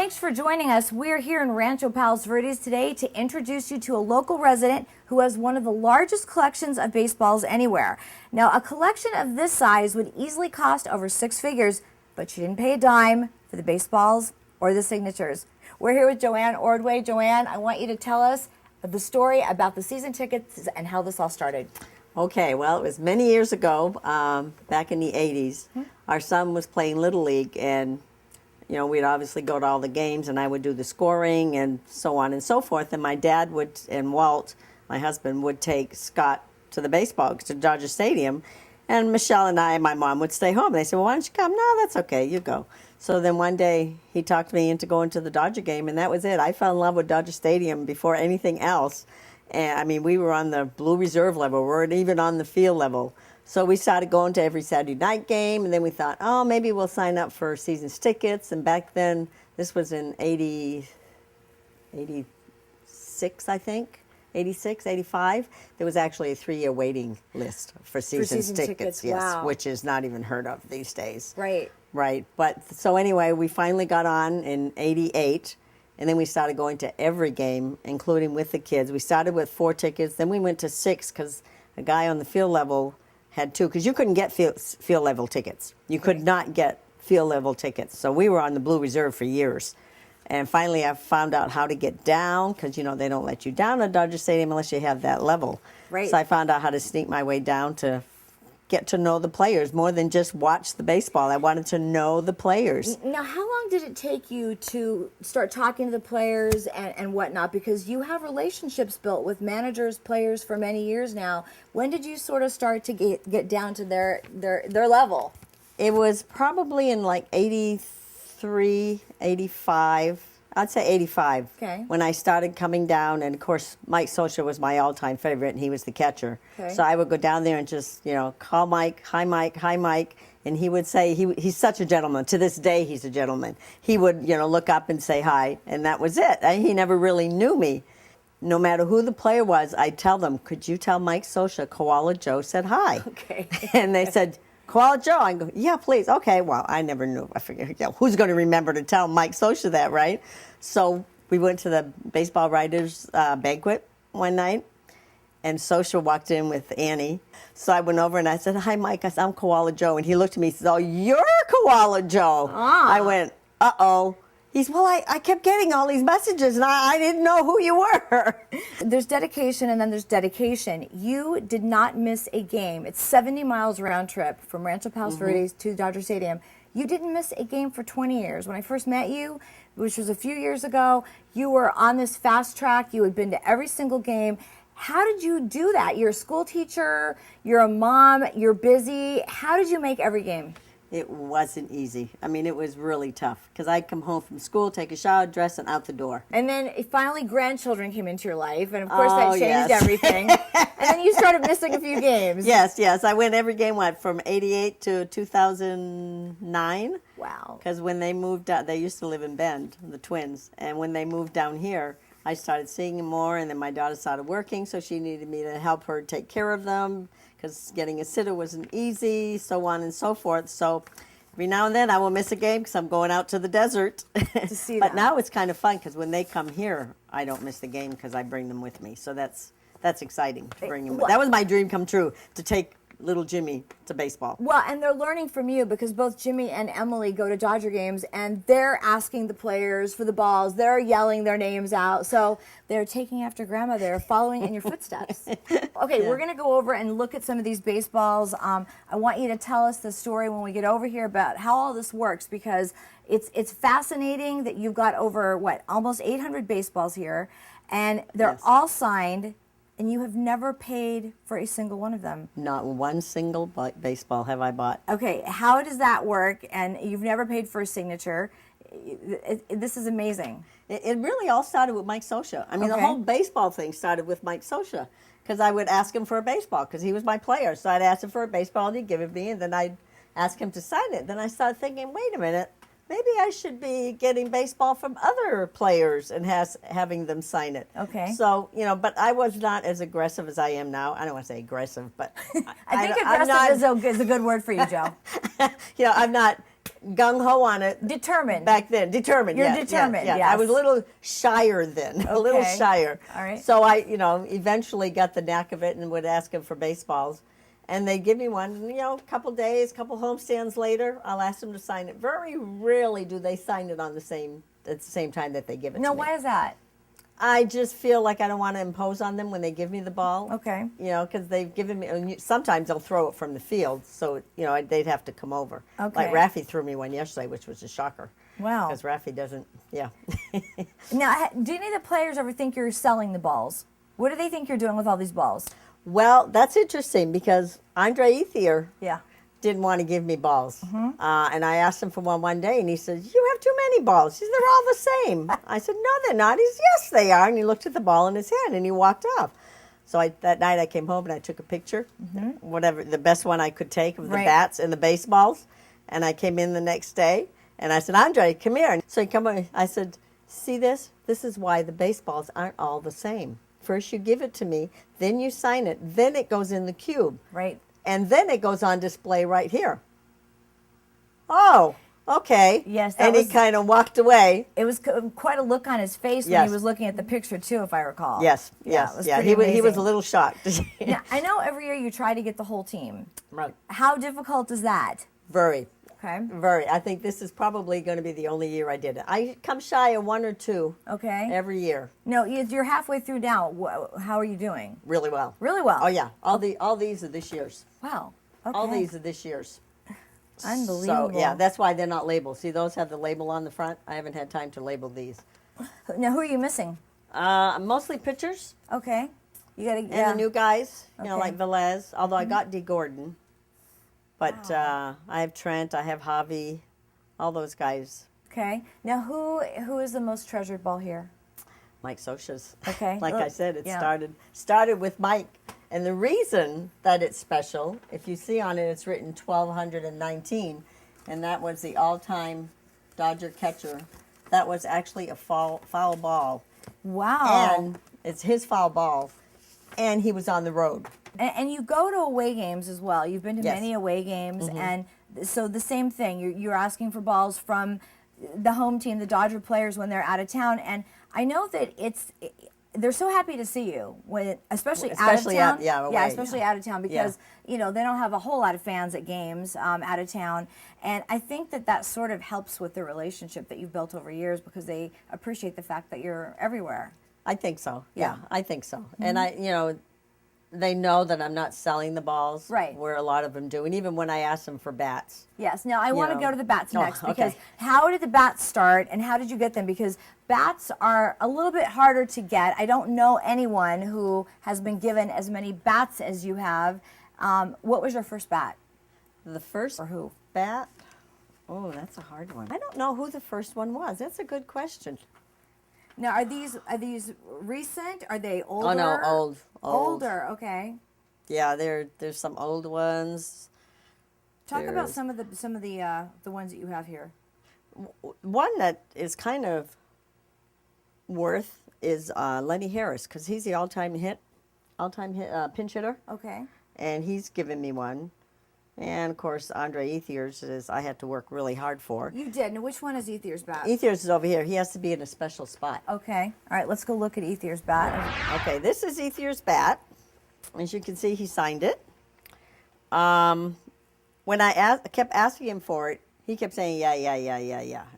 thanks for joining us. We're here in Rancho Palos Verdes today to introduce you to a local resident who has one of the largest collections of baseballs anywhere. Now, a collection of this size would easily cost over 6 figures, but she didn't pay a dime for the baseballs or the signatures. We're here with Joanne Ordway. Joanne, I want you to tell us the story about the season tickets and how this all started. Okay, well, it was many years ago, back in the 80s. Our son was playing Little League, and you know, we'd obviously go to all the games, and I would do the scoring and so on and so forth. And my dad would, and Walt, my husband, would take Scott to the baseball, to Dodger Stadium. And Michelle and I and my mom would stay home. They said, well, why don't you come? No, that's okay, you go. So then one day he talked me into going to the Dodger game, and that was it. I fell in love with Dodger Stadium before anything else. And I mean, we were on the Blue Reserve level. We weren't even on the field level. So we started going to every Saturday night game, and then we thought, oh, maybe we'll sign up for season tickets. And back then, this was in 86, I think, 86, 85. There was actually a 3-year waiting list for season tickets, yes, wow. Which is not even heard of these days. Right. Right. But so anyway, we finally got on in 88. And then we started going to every game, including with the kids. We started with 4 tickets. Then we went to 6 because a guy on the field level had 2. Because you couldn't get field level tickets. You could not get field level tickets. So we were on the Blue Reserve for years. And finally I found out how to get down because, you know, they don't let you down at Dodger Stadium unless you have that level. Right. So I found out how to sneak my way down to get to know the players more than just watch the baseball. I wanted to know the players. Now, how long did it take you to start talking to the players and whatnot? Because you have relationships built with managers, players for many years now. When did you sort of start to get down to their level? It was probably in like 83, 85. I'd say 85. Okay. When I started coming down, and of course Mike Scioscia was my all-time favorite, and he was the catcher. Okay. So I would go down there and just, you know, call Mike, hi Mike, and he would say, he's such a gentleman. To this day, he's a gentleman. He would, you know, look up and say hi, and that was it. And he never really knew me. No matter who the player was, I'd tell them, could you tell Mike Scioscia Koala Joe said hi? Okay. And they said, Koala Joe. I go, yeah, please. Okay, well, I never knew. I figured, yeah, who's going to remember to tell Mike Scioscia that, right? So we went to the baseball writers banquet one night, and Scioscia walked in with Annie. So I went over and I said, hi, Mike. I said, I'm Koala Joe. And he looked at me and said, oh, you're Koala Joe. Ah. I went, uh-oh. He's, well, I kept getting all these messages, and I didn't know who you were. There's dedication, and then there's dedication. You did not miss a game. It's 70 miles round trip from Rancho Palos Verdes to Dodger Stadium. You didn't miss a game for 20 years. When I first met you, which was a few years ago, you were on this fast track. You had been to every single game. How did you do that? You're a school teacher, you're a mom, you're busy. How did you make every game? It wasn't easy. I mean, it was really tough because I'd come home from school, take a shower, dress, and out the door. And then finally grandchildren came into your life, and of course that changed yes. everything. And then you started missing a few games. Yes. I went every game, from 88 to 2009. Wow. Because when they moved out, they used to live in Bend, the twins. And when they moved down here, I started seeing them more, and then my daughter started working, so she needed me to help her take care of them, because getting a sitter wasn't easy, so on and so forth. So every now and then I will miss a game because I'm going out to the desert. To see But that. now it's kind of fun because when they come here, I don't miss the game because I bring them with me. So that's exciting. That was my dream come true, to take little Jimmy to baseball. Well, and they're learning from you because both Jimmy and Emily go to Dodger games, and they're asking the players for the balls. They're yelling their names out. So they're taking after Grandma. They're following in your footsteps. Okay, We're going to go over and look at some of these baseballs. I want you to tell us the story when we get over here about how all this works, because it's fascinating that you've got over, almost 800 baseballs here, and they're Yes. all signed. And you have never paid for a single one of them. Not one single baseball have I bought. Okay, how does that work? And you've never paid for a signature. This is amazing. It really all started with Mike Scioscia. I mean, Okay. the whole baseball thing started with Mike Scioscia, because I would ask him for a baseball because he was my player. So I'd ask him for a baseball, and he'd give it me, and then I'd ask him to sign it. Then I started thinking, wait a minute, maybe I should be getting baseball from other players and having them sign it. Okay. So, you know, but I was not as aggressive as I am now. I don't want to say aggressive, but I think I'm not, aggressive is a good word for you, Joe. you know, I'm not gung ho on it. Determined. Back then, determined. You're yes, determined, Yes. yes. I was a little shyer then, a little Okay. shyer. All right. So I, eventually got the knack of it and would ask them for baseballs, and they'd give me one. And, a couple days, couple homestands later, I'll ask them to sign it. Very rarely do they sign it at the same time that they give it No, to me. why is that? I just feel like I don't want to impose on them when they give me the ball. Okay. Because they've given me. And sometimes they'll throw it from the field, so they'd have to come over. Okay. Like Raffy threw me one yesterday, which was a shocker. Wow. Because Raffy doesn't. Yeah. Now, do any of the players ever think you're selling the balls? What do they think you're doing with all these balls? Well, that's interesting because Andre Ethier Yeah. didn't want to give me balls. And I asked him for one day, and he said, "You have too many balls." He said, "They're all the same." I said, "No, they're not." He said, "Yes, they are." And he looked at the ball in his hand, and he walked off. So that night I came home, and I took a picture, whatever, the best one I could take of the Right. bats and the baseballs. And I came in the next day, and I said, "Andre, come here." And so he come over. I said, "See this? This is why the baseballs aren't all the same. First you give it to me, then you sign it, then it goes in the cube. Right. And then it goes on display right here." Oh, okay. Yes, that and he was- kind of walked away. It was quite a look on his face when Yes. he was looking at the picture too, if I recall. Yes, Yeah, yes, it was yeah. pretty He was a amazing. little shocked. Now, I know every year you try to get the whole team. Right. How difficult is that? Very, Okay. very. I think this is probably going to be the only year I did it. I come shy of one or two Okay. every year. No, you're halfway through now. How are you doing? Really well. Really well. Oh yeah. All these are this year's. Wow. Okay. All these are this year's. Unbelievable. So yeah, that's why they're not labeled. See, those have the label on the front. I haven't had time to label these. Now, who are you missing? Mostly pitchers. Okay. You got to. And the new guys, Okay. like Velez, although I got D. Gordon. But I have Trent, I have Javi, all those guys. Okay. Now, who is the most treasured ball here? Mike Socha's. Okay. Like I said, it Yeah. started with Mike. And the reason that it's special, if you see on it, it's written 1219, and that was the all-time Dodger catcher. That was actually a foul ball. Wow. And it's his foul ball, and he was on the road. And you go to away games as well. You've been to Yes. Mm-hmm. many away games, and so the same thing. You're asking for balls from the home team, the Dodger players, when they're out of town. And I know that they're so happy to see you when, especially out of town. away, especially out of town because they don't have a whole lot of fans at games out of town. And I think that sort of helps with the relationship that you've built over years because they appreciate the fact that you're everywhere. I think so. Yeah. I think so. And they know that I'm not selling the balls, Right. where a lot of them do. And even when I ask them for bats, Yes. Now I want to know. go to the bats Oh, next because okay. how did the bats start and how did you get them? Because bats are a little bit harder to get. I don't know anyone who has been given as many bats as you have. What was your first bat? the first Or who? bat, oh, that's a hard one. I don't know who the first one was. That's a good question. Now are these recent? Are they older? Oh no, old. Older. Okay. Yeah, there's some old ones. Talk about There's- some of the ones that you have here. One that is kind of worth is Lenny Harris because he's the all-time pinch hitter, Okay. and he's given me one. And of course, Andre Ethier's is I had to work really hard for. You did. Now which one is Ethier's bat? Ethier's is over here. He has to be in a special spot. Okay. All right. Let's go look at Ethier's bat. Okay, this is Ethier's bat. As you can see, he signed it. When I kept asking him for it, he kept saying, yeah.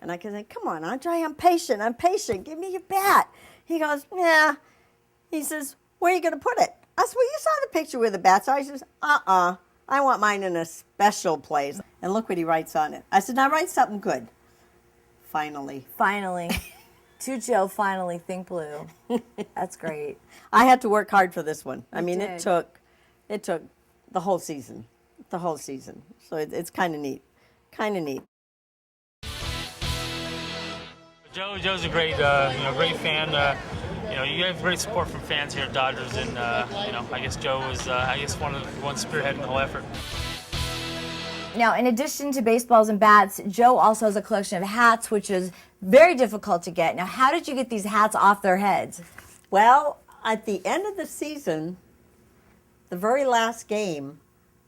And I kept saying, come on, Andre, I'm patient. Give me your bat. He goes, yeah. He says, where are you going to put it? I said, well, you saw the picture with the bat. So he says, I want mine in a special place. And look what he writes on it. I said, now write something good. Finally. Finally. To Joe, finally, think blue. That's great. I had to work hard for this one. I mean, did. it took the whole season. So it's kind of neat. Joe's a great, great fan. You have great support from fans here at Dodgers, and I guess Joe was, one spearheading the whole effort. Now, in addition to baseballs and bats, Joe also has a collection of hats, which is very difficult to get. Now, how did you get these hats off their heads? Well, at the end of the season, the very last game,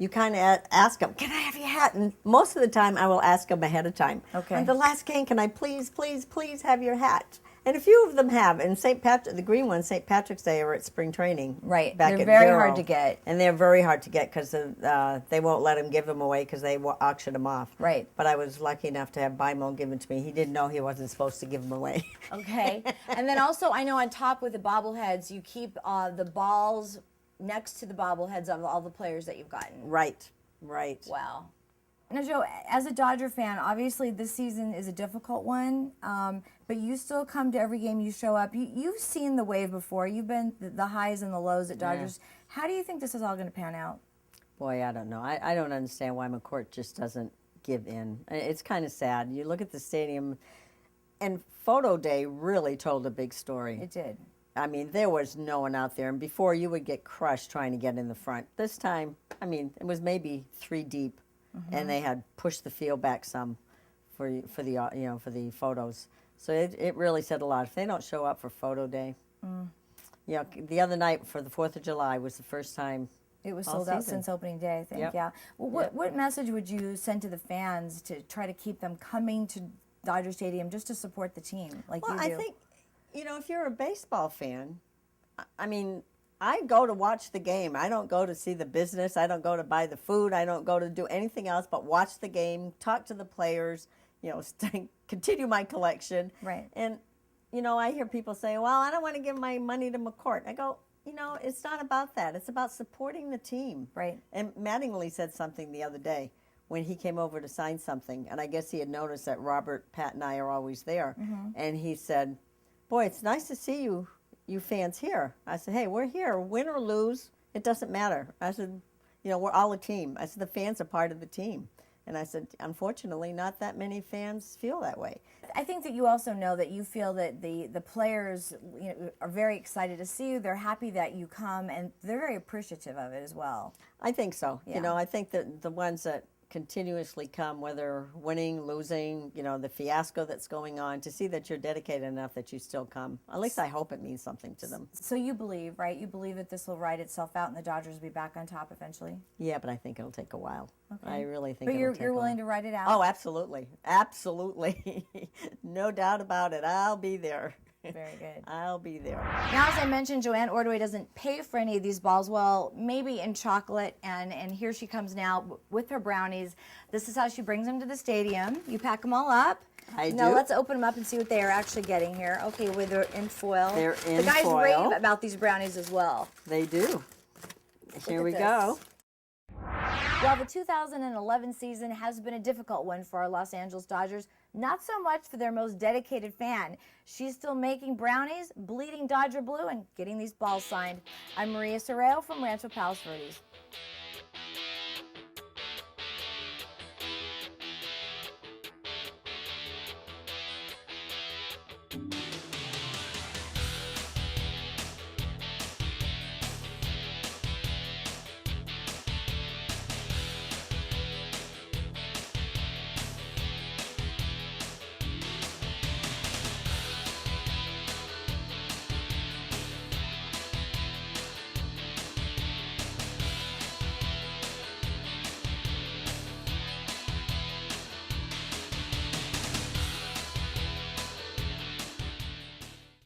you kind of ask them, "Can I have your hat?" And most of the time, I will ask them ahead of time. Okay. On the last game, can I please, please, please have your hat? And a few of them have. And St. Patrick, the green ones, St. Patrick's Day, are at spring training. Right. Back They're at very Vero. hard to get. And they're very hard to get because they won't let them give them away because they auction them off. Right. But I was lucky enough to have Bimo given to me. He didn't know he wasn't supposed to give them away. Okay. And then also, I know on top with the bobbleheads, you keep the balls next to the bobbleheads of all the players that you've gotten. Right. Right. Wow. Now, Joe, as a Dodger fan, obviously this season is a difficult one, but you still come to every game, you show up. You've seen the wave before. You've been the highs and the lows at Dodgers. Yeah. How do you think this is all going to pan out? Boy, I don't know. I don't understand why McCourt just doesn't give in. It's kind of sad. You look at the stadium, and Photo Day really told a big story. It did. I mean, there was no one out there, and before you would get crushed trying to get in the front. This time, I mean, it was maybe 3 deep, and they had pushed the field back some for the photos. So it really said a lot. If they don't show up for Photo Day, the other night for the 4th of July was the first time. It was all sold out season. since opening day, I think. Yep. Yeah. Well, what message would you send to the fans to try to keep them coming to Dodger Stadium just to support the team like Well, you do? I think, if you're a baseball fan, I mean, I go to watch the game. I don't go to see the business. I don't go to buy the food. I don't go to do anything else but watch the game, talk to the players, continue my collection. Right. And, I hear people say, well, I don't want to give my money to McCourt. I go, it's not about that. It's about supporting the team. Right. And Mattingly said something the other day when he came over to sign something, and I guess he had noticed that Robert, Pat, and I are always there. And he said, boy, it's nice to see you fans here. I said, hey, we're here. Win or lose, it doesn't matter. I said, we're all a team. I said, the fans are part of the team. And I said, unfortunately, not that many fans feel that way. I think that you also know that you feel that the players are very excited to see you. They're happy that you come, and they're very appreciative of it as well. I think so. Yeah. I think that the ones that continuously come, whether winning, losing, the fiasco that's going on, to see that you're dedicated enough that you still come. At least I hope it means something to them. So you believe, right? You believe that this will ride itself out and the Dodgers will be back on top eventually? Yeah, but I think it'll take a while. Okay. I really think But it'll you're take a you're while. willing to ride it out? Oh, absolutely. Absolutely. No doubt about it. I'll be there. Very good. I'll be there. Now, as I mentioned, Joanne Ordway doesn't pay for any of these balls. Well, maybe in chocolate, and here she comes now with her brownies. This is how she brings them to the stadium. You pack them all up. I Now do. let's open them up and see what they are actually getting here. Okay, well, they're in foil. They're in The guys foil. rave about these brownies as well. They do. Here at we this. go. Well, the 2011 season has been a difficult one for our Los Angeles Dodgers. Not so much for their most dedicated fan. She's still making brownies, bleeding Dodger blue, and getting these balls signed. I'm Maria Sorrell from Rancho Palos Verdes.